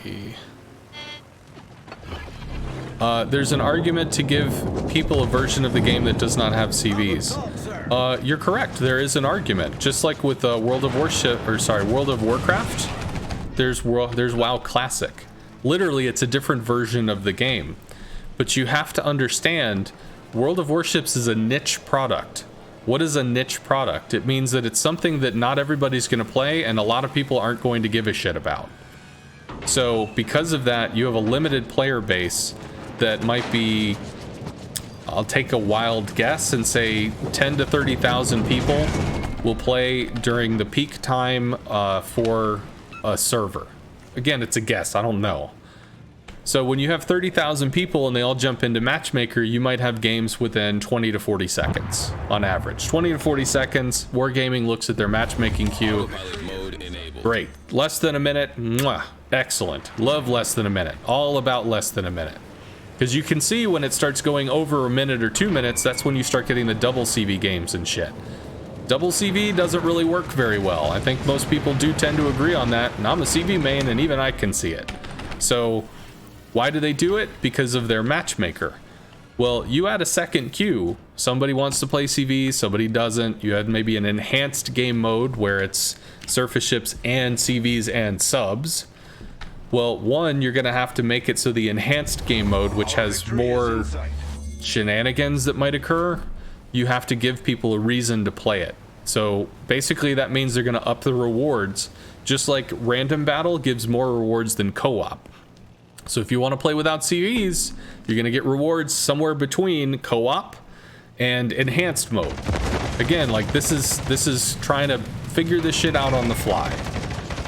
see. There's an argument to give people a version of the game that does not have CVs. You're correct. There is an argument. Just like with World of Warcraft, there's WoW Classic. Literally, it's a different version of the game. But you have to understand, World of Warships is a niche product. What is a niche product? It means that it's something that not everybody's going to play and a lot of people aren't going to give a shit about. So because of that, you have a limited player base that might be, I'll take a wild guess and say 10 to 30,000 people will play during the peak time for a server. Again, it's a guess, I don't know. So when you have 30,000 people and they all jump into Matchmaker, you might have games within 20 to 40 seconds on average. 20 to 40 seconds, Wargaming looks at their matchmaking queue. Great. Less than a minute, mwah, excellent. Love less than a minute. All about less than a minute. Because you can see when it starts going over a minute or 2 minutes, that's when you start getting the double CV games and shit. Double CV doesn't really work very well. I think most people do tend to agree on that, and I'm a CV main and even I can see it. So why do they do it? Because of their matchmaker. Well, you add a second queue. Somebody wants to play CV, somebody doesn't. You had maybe an enhanced game mode where it's surface ships and CVs and subs. Well, one, you're going to have to make it so the enhanced game mode, which has more shenanigans that might occur, you have to give people a reason to play it. So basically that means they're going to up the rewards, just like random battle gives more rewards than co-op. So if you want to play without CVs, you're going to get rewards somewhere between co-op and enhanced mode. Again, like this is trying to figure this shit out on the fly.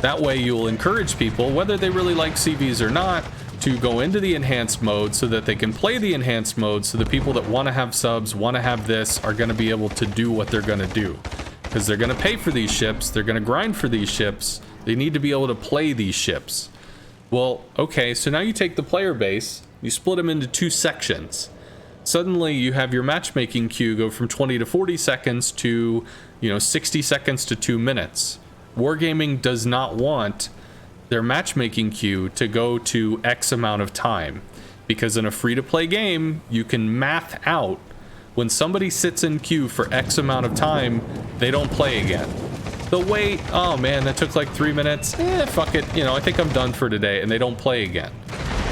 That way you'll encourage people, whether they really like CVs or not, to go into the enhanced mode so that they can play the enhanced mode, so the people that want to have subs, want to have this, are going to be able to do what they're going to do. Because they're going to pay for these ships, they're going to grind for these ships, they need to be able to play these ships. Well, okay, so now you take the player base, you split them into two sections. Suddenly you have your matchmaking queue go from 20 to 40 seconds to, 60 seconds to 2 minutes. Wargaming does not want their matchmaking queue to go to X amount of time, because in a free-to-play game, you can math out when somebody sits in queue for X amount of time, they don't play again. They'll wait, oh man, that took like 3 minutes, fuck it, I think I'm done for today, and they don't play again.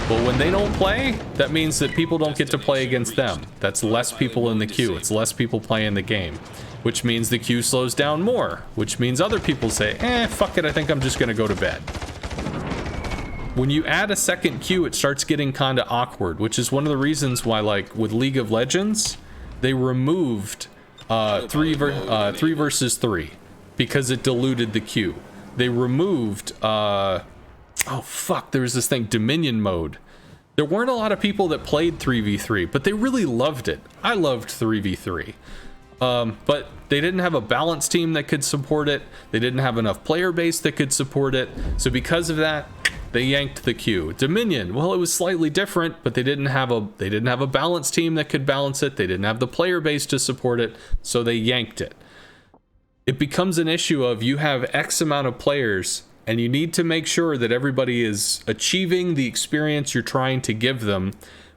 But when they don't play, that means that people don't get to play against them. That's less people in the queue, it's less people playing the game, which means the queue slows down more, which means other people say, fuck it, I think I'm just gonna go to bed. When you add a second queue, it starts getting kinda awkward, which is one of the reasons why, like, with League of Legends, they removed 3 versus 3. Because it diluted the queue. They removed, there was this thing, Dominion mode. There weren't a lot of people that played 3v3, but they really loved it. I loved 3v3. But they didn't have a balanced team that could support it. They didn't have enough player base that could support it. So because of that, they yanked the queue. Dominion, well, it was slightly different, but they didn't have a balanced team that could balance it. They didn't have the player base to support it, so they yanked it. It becomes an issue of you have X amount of players and you need to make sure that everybody is achieving the experience you're trying to give them,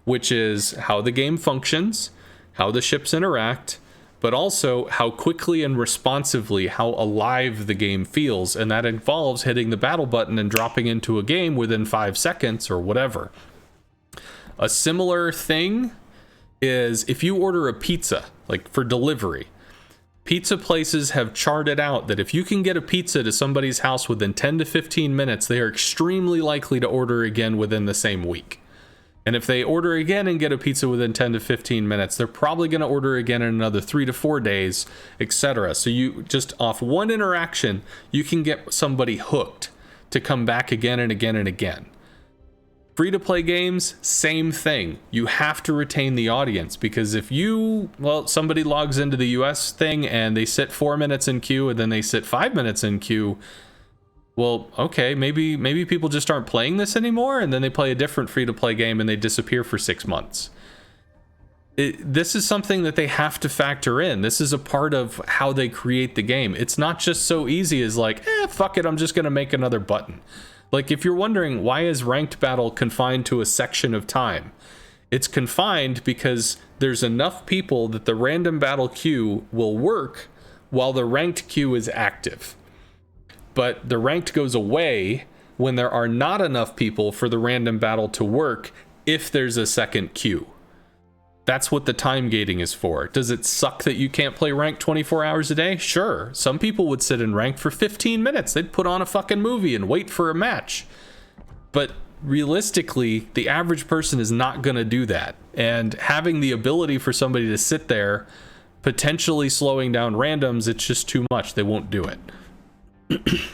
which is how the game functions, how the ships interact, but also how quickly and responsively, how alive the game feels. And that involves hitting the battle button and dropping into a game within 5 seconds or whatever. A similar thing is if you order a pizza, like for delivery, pizza places have charted out that if you can get a pizza to somebody's house within 10 to 15 minutes, they are extremely likely to order again within the same week. And if they order again and get a pizza within 10 to 15 minutes, they're probably going to order again in another 3 to 4 days, etc. So you just off one interaction, you can get somebody hooked to come back again and again and again. Free-to-play games, same thing. You have to retain the audience, because if somebody logs into the US thing and they sit 4 minutes in queue and then they sit 5 minutes in queue, well, okay, maybe people just aren't playing this anymore, and then they play a different free-to-play game and they disappear for 6 months. This is something that they have to factor in. This is a part of how they create the game. It's not just so easy as like, fuck it, I'm just gonna make another button. Like, if you're wondering why is ranked battle confined to a section of time, it's confined because there's enough people that the random battle queue will work while the ranked queue is active. But the ranked goes away when there are not enough people for the random battle to work if there's a second queue. That's what the time gating is for. Does it suck that you can't play ranked 24 hours a day? Sure. Some people would sit in ranked for 15 minutes. They'd put on a fucking movie and wait for a match. But realistically, the average person is not going to do that. And having the ability for somebody to sit there, potentially slowing down randoms, it's just too much. They won't do it.